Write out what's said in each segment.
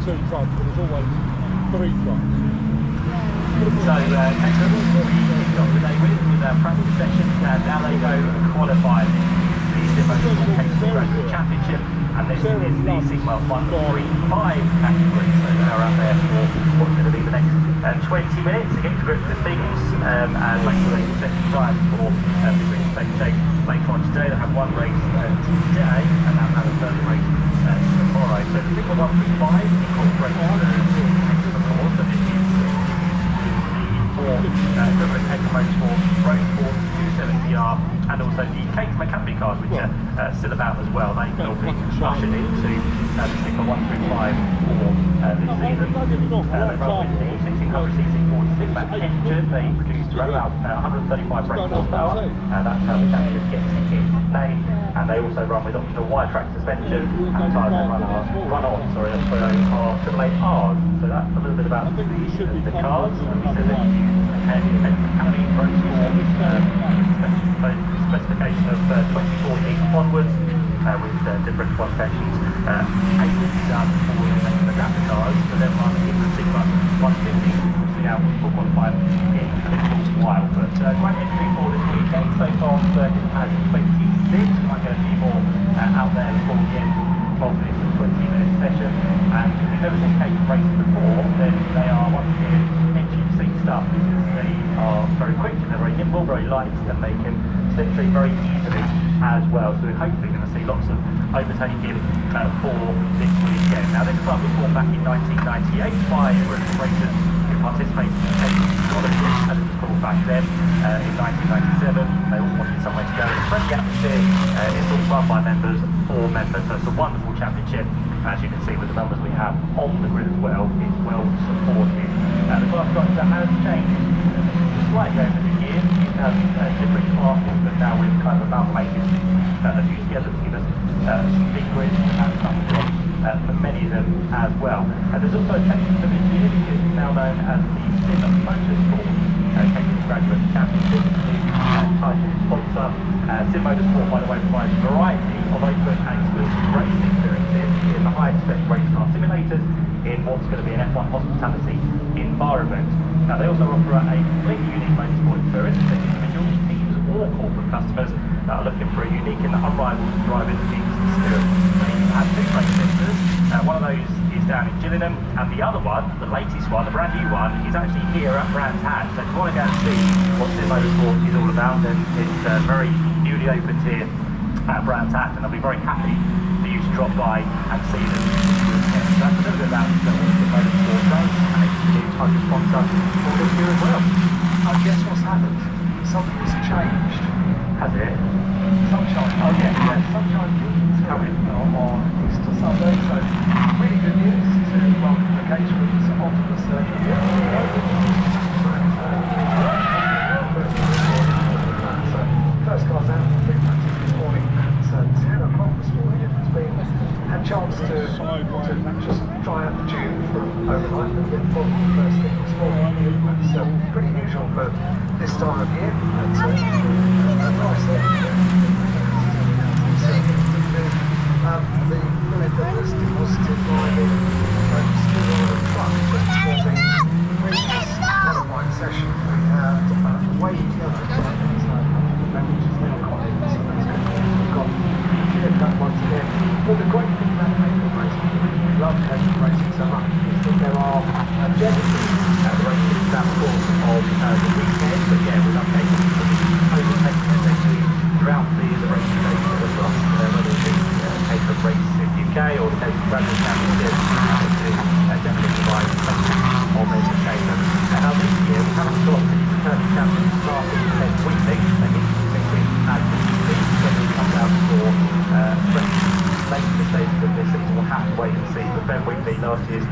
2 trucks, but there's always 3 trucks. So, Caterham, we kicked off the day with our practice session, and now they go qualify the Motorsport Caterham Championship, and this is the Sigma 135 category, so they're out there for what's going to be the next 20 minutes to get to grips with things, and make sure they can set the time for the green stage later on today. They have 1 race today, and they'll have a further race tomorrow. So the Sigma 135 incorporates the course, and it is equivalent Caterham Motorsport Road Sport 270R, and also the Caterham Academy cars, which are still about as well. They will be ushered into the Sigma 135 for this season. They run with the 1600cc Ford Sigma engine. They produce around about 135 brake horsepower, and that's how the championship gets its name. And they also run with optional wide track suspension, and tyres they run on AAA-Rs. So that's a little bit about the cars. And we said that you Academy Road Sport specification of 24 inch onwards, with different qualifications able to be done for the adapter cars, but then run in the Sigma 150, which we now will qualify in a little while. But great entry for this weekend. So far the circuit has 26. Might get a few more out there before the end of this 20-minute session. And if you've never seen Caterham racing before, then they are once again engine seat stuff. They are very quick, they're very nimble, very light, and they can slip through very easily as well. So we're hopefully going to see lots of overtaking for this weekend. Now this club was formed back in 1998 by racers who participated in the Caterham Scholarship, as it was called back then, in 1997. They all wanted somewhere to go. It's a friendly atmosphere. It's all run by members for members. So it's a wonderful championship. As you can see with the numbers we have on the grid as well, it's well supported. The class structure has changed slightly over the years. You have different classes, but now we've kind of amalgamated a few together to give us some big grids and some jobs for many of them as well. There's also a change to this year because it's now known as the Sim Motorsport Caterham Graduate Championship. Title sponsor. Sim Motorsport, by the way, provides a variety of open and exclusive racing experiences in the highest spec race car simulators in what's going to be an F1 hospitality environment. Now they also offer a completely unique motorsport experience for individuals, teams or corporate customers that are looking for a unique and unrivaled driving experience. They have 2 race centres. One of those is down in Gillingham, and the other one, the latest one, the brand new one, is actually here at Brands Hatch. So if you want to go and see what Sim Motorsport is all about, then it's very newly opened here at Brands Hatch, and I'll be very happy for you to drop by and see them. So that's a little bit about what Sim Motorsport does, and it's a new type of sponsor for this year as well. I guess what's happened? Something's changed. Has it? Sunshine. Oh yeah. Sunshine is coming on Easter Sunday, so really good news to welcome the Caterhams onto the circuit. First car's out for big practice this morning at 10 o'clock this morning. It's been a chance to just try out the tune for overnight and get full first thing this morning. It's pretty unusual for this time of year. The fluid that was deposited by the skidder on the truck just before the previous qualifying session. We had weight yellow, which is now got in, so that's good. We've got cleared that once again. But the great thing about Caterham racing, we love Caterham racing so much, is that there are genesis at the racing throughout the course of the weekend. But yeah, we love Caterham overtaking essentially throughout the racing days across whether it be Caterham Race in the UK or the Caterham Graduate Championship, definitely provide something of entertainment. Now this year we haven't got the returning champions starting next weekly. They need to simply as the season when it comes out for later stages of this season. We'll have to wait and see. But Ben Wheatley, last year's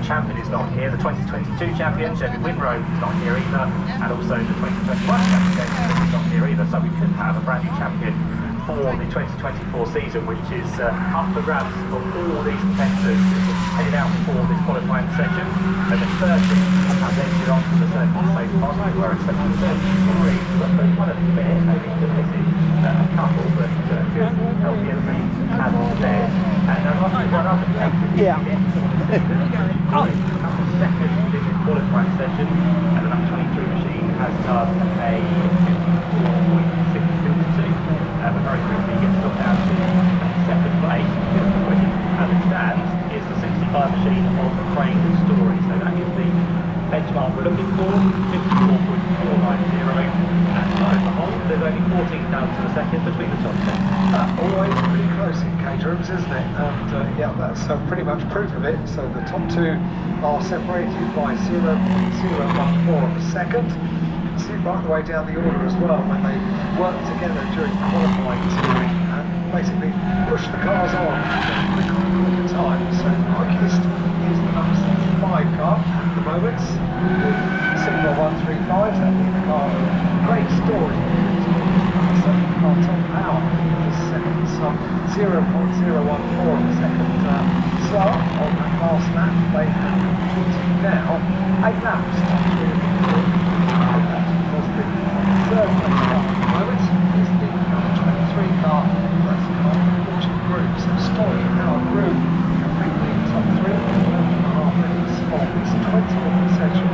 champion, is not here. The 2022 champion, Jamie Winrow, is not here either, and also the 2021 champion, James Smith, is not here either. So we could have a brand new champion for the 2024 season, which is up for grabs for all these competitors headed out for this qualifying session. And the 30 have entered onto the circuit so far. So we're expecting 33, but there's one at the minute, maybe limited a couple, but good healthy everybody has on there. And I'd like to run up and Yeah. second in this qualifying session, and the number 23 machine has done a 54.652, but very quickly gets knocked down to second place, which as it stands is the 65 machine of Craig Story. So that is the benchmark we're looking for, 54.490, and as a whole there's only 14 down to the second between the top 10. Always pretty close in Caterhams, isn't it? And yeah, that's pretty much proof of it. So the top two are separated by 0.014 of a second. You can see right the way down the order as well when they work together during the qualifying period and basically push the cars on at quicker time. So the quickest is the number 65 car at the moment, with Sigma 135, that'll be the car of Great Story. Car top power is second, so 0.014 of a second. So on that last lap they have completed now 8 laps. Because the third place car at the moment is the number 23 car. That's the car of Fortune Group. So Story Power Group completely in top 3, 11.5 minutes of this 20-minute session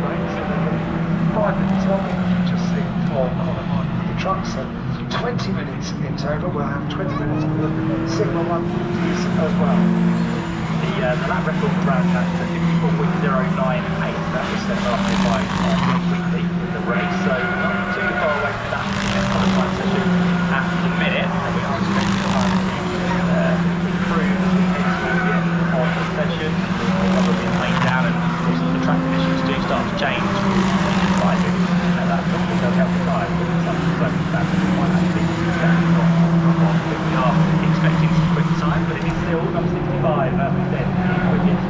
race. So they're 5 minutes on, just seen for qualifying for the truck. So 20 minutes in total. We'll have 20 minutes for the Sigma 150s as well. The lap record for round at 54.098, that was set up by Weekly in the race, so not too far away from that qualifying session at the minute, and we are expecting the time to improve as we head towards the end of the session. We'll be laid down, and of course the track conditions do start to change, and that normally does help the time, but in some circumstances it might actually we are expecting some quick time, but it is still number 65, as we said, the quickest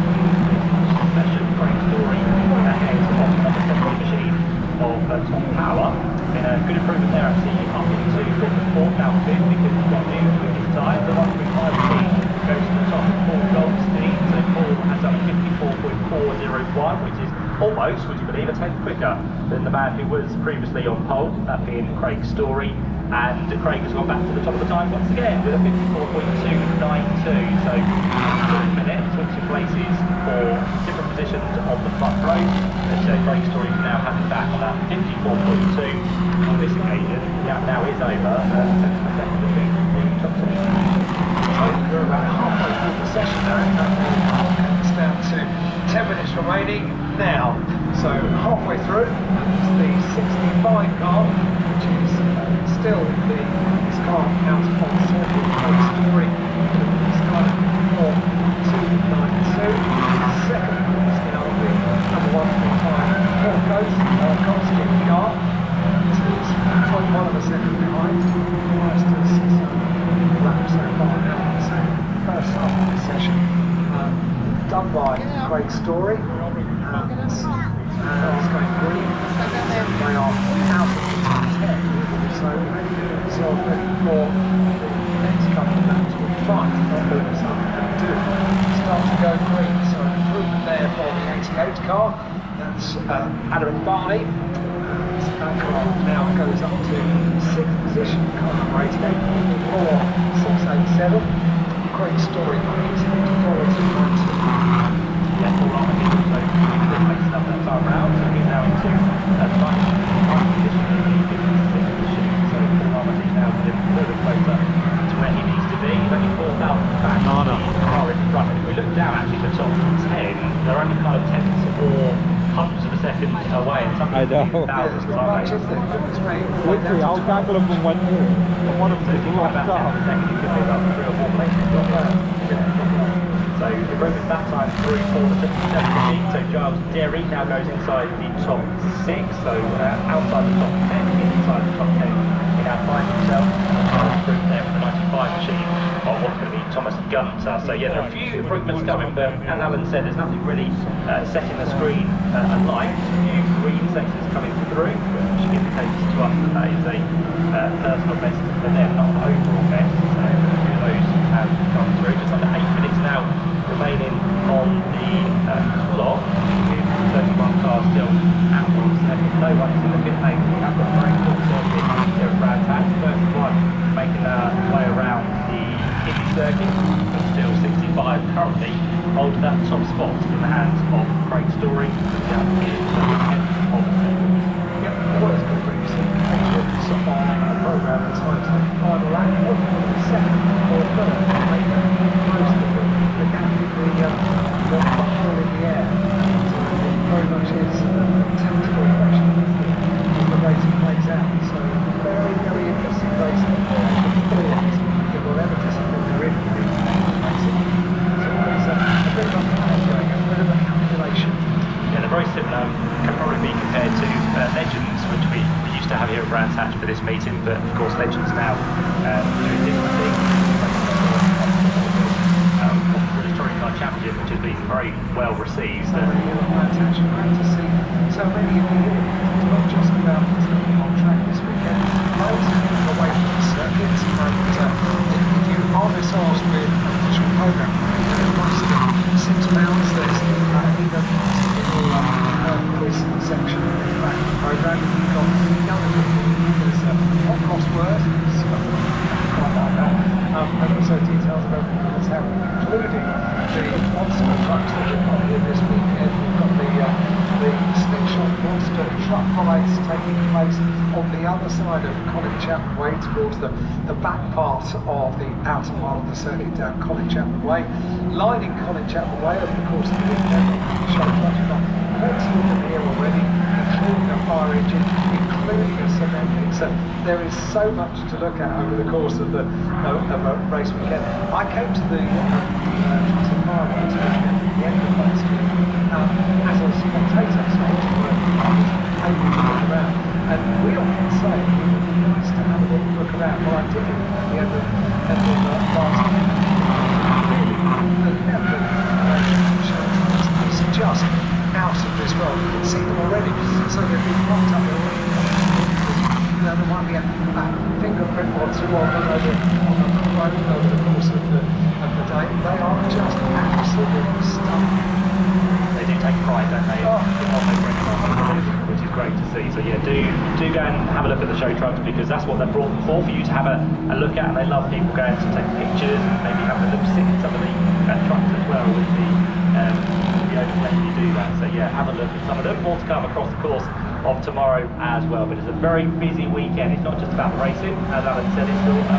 session. Great Story ahead of number 70 machine of Top Power. And a good improvement there, actually, up into the fourth outfit, because we've got new quickest time. The 135 machine goes to the top of Paul Goldstein, so Paul has done a 54.401, which is almost, would you believe, a tenth quicker than the man who was previously on pole, that being Craig Story. And Craig has gone back to the top of the time once again with a 54.292. So in a minute, switching places for different positions on the front row. And Craig Story now having back on that 54.2 on this occasion. The gap now is over. Second between the top two. So we're about halfway through the session now. It's down to 10 minutes remaining now. So halfway through, it's the 65 car, which is still the this car out on circuit Story. This car 4.292. Second is now the number 135 Goldstein car. This is 0.1 of a second behind. Almost a 6 lap so far now. So first half of this session done by Craig Story. It's going green. They are out of the top 10. So maybe yourself ready for the next couple of laps will try to not lose up and do start to go green. So an improvement there for the 88 car. That's Adam and Barney. That car now goes up to 6th position, car number 88, 4687. Craig Story is forward to 19. Yeah, Paul Armitage also makes up that time round, so he's now into ninth position in the 56th position. So Paul Armitage now getting a little bit closer to where he needs to be. He's only 4,000 back on the car in front. And if we look down actually the top 10, they're only kind of tenths or hundreds of a second away, and some people thousands of Literally, I'll tackle them from one year. From one of them, if you find about 10 a second, you could be about 3 or 4 places. So improvement that time through for the 57 machine. So Giles Derry now goes inside the top 6. So outside the top 10, inside the top 10, he now finds himself improvement there with the 95 machine on what's going to be Thomas Gunter. So yeah, there are a few improvements coming, but as Alan said, there's nothing really setting the screen alight. A few green sectors coming through, which indicates to us that that is a personal best for them, not an overall best. So a few of those have gone through. Just under 8 minutes now remaining on the clock, with 31 cars still out on second. No one is in the pit lane. We have got very good circuit here at Brands Hatch. First one making their way around the Indy circuit, but still 65 currently holds that top spot in the hands of Craig Story. Down here in the weekend of the second. Yep, well, it's good for you see patients on a program at times like the final lap, or the second or third, make most of the gap between the ball in the air. It very much is a tactical question as the racing plays out. So very, very interesting racing. Brilliant in whatever discipline they're in. Racing. So there's a bit of a plan going, a bit of a calculation. Yeah, they're very similar. Can probably be compared to Legends, which we used to have here at Brands Hatch for this meeting, but of course Legends now doing different things. British Touring Car Championship, which has been very well received. So many of Brands Hatch, great to see so many of you. It's not just about looking on track this weekend. Loads of people away from the circuits, and if you are this horse with a official program, there must be 6 pounds. There's either quiz section in the back of the program. You've got young people, there's hot cross word, quite like that, and also details of everything that's happening, including the monster trucks that we've got here this weekend. We've got the Slingshot Monster truck rides taking place on the other side of Colin Chapman Way, towards the back part of the outer part of the circuit down Colin Chapman Way. Lining Colin Chapman Way over the course of the weekend, show trucks. We've got plenty of them here already, including a fire engine, including a cement mixer. There is so much to look at over the course of a race weekend. I came to the fire race weekend at the end of last year as a spectator, so I was able to look around. And we often say it would be nice to have a little look around. Well, I did it at the end of last year. Really, the level of is just out of this world. You can see them already. So they've been propped up already. There might be a fingerprint or two on the road over the course of the day. They are just absolutely stunning. They do take pride, don't they, in what they bring on, which is great to see. So yeah, do go and have a look at the show trucks, because that's what they're brought for you to have a look at, and they love people going to take pictures and maybe having a look sit in some of the trucks as well with the letting you do that. So yeah, have a look at some of them. More to come across the course of tomorrow as well. But it's a very busy weekend. It's not just about the racing, as Alan said, it's still a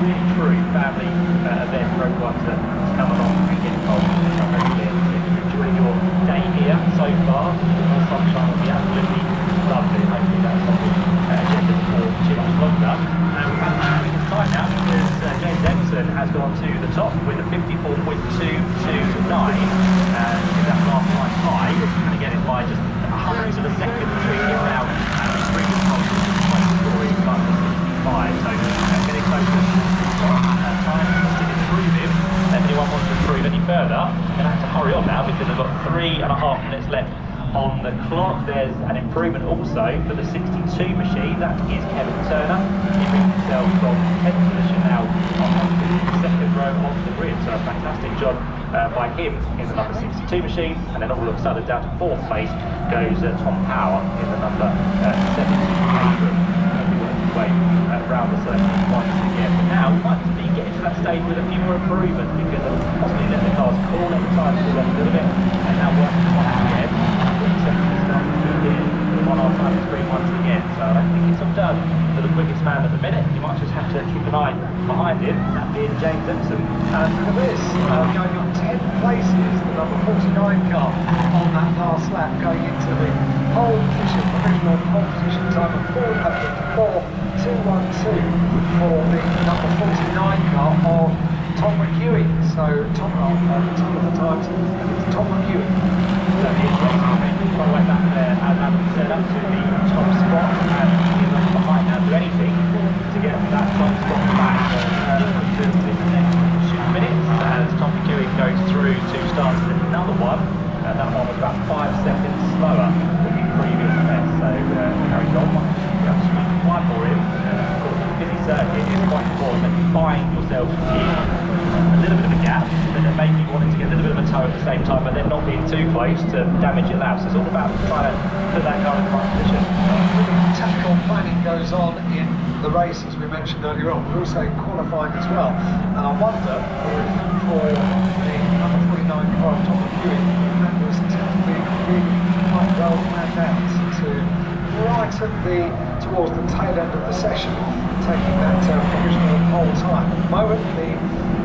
really true family event for everyone to come along and get involved. If you're enjoying your day here so far, the sunshine will be absolutely lovely. Hopefully that's something agenda for too much longer. We've had time now, because James Emerson has gone to the top with a 54.229, and that last line high, and again it's by just hundreds of a second between him now and the previous pole, 24 plus 65, so getting close to time to improve him. If anyone wants to improve any further, they're going to have to hurry on now, because they've got 3.5 minutes left on the clock. There's an improvement also for the 62 machine. That is Kevin Turner. He brings himself from 10th position now on the second row of the grid. So a fantastic job by him in the number 62 machine. And then all of a sudden down to 4th place goes Tom Power in the number 70 Abram. Way around the circuit once again. But now we might be getting to that stage with a few more improvements, because they'll possibly let the cars cool at the time to run a little bit, and now working on it again. On our time screen once again, so I don't think it's all done for the quickest man at the minute. You might just have to keep an eye behind him, that being James Emerson. And look at this, going on 10 places, the number 49 car on that last lap, going into the pole position, provisional pole position time of 4.212 for the number 49 car of Tom McEwen. So Tom of the times, and it's Tom McEwen. So he is racing all the way back there, as Adam said, up to the top spot, and he's looking behind now to anything to get that top spot back to this next few minutes, as Tom McEwen goes through to start another one. That one was about 5 seconds slower than the previous test, so carries on. yourself in a little bit of a gap, but then maybe wanting to get a little bit of a toe at the same time, but then not being too close to damage your laps. It's all about trying to put that car in the right position. Tactical planning goes on in the race, as we mentioned earlier on, but also in qualifying as well. And I wonder if for the number 49 car on top of Buick, that was typically really quite well planned out to right at towards the tail end of the session, taking that provisional whole time. At the moment, the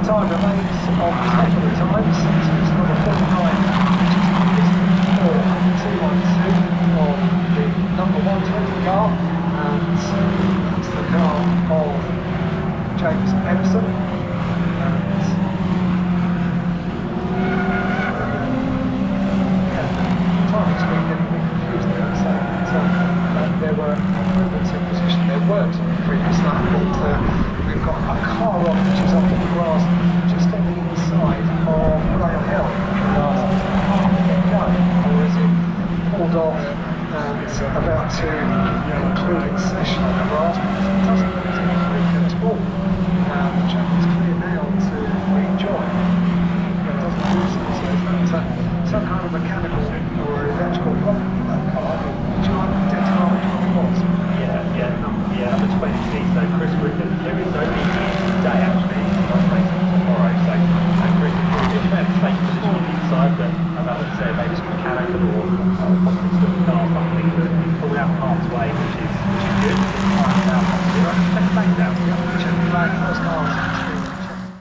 time remains on top of the time.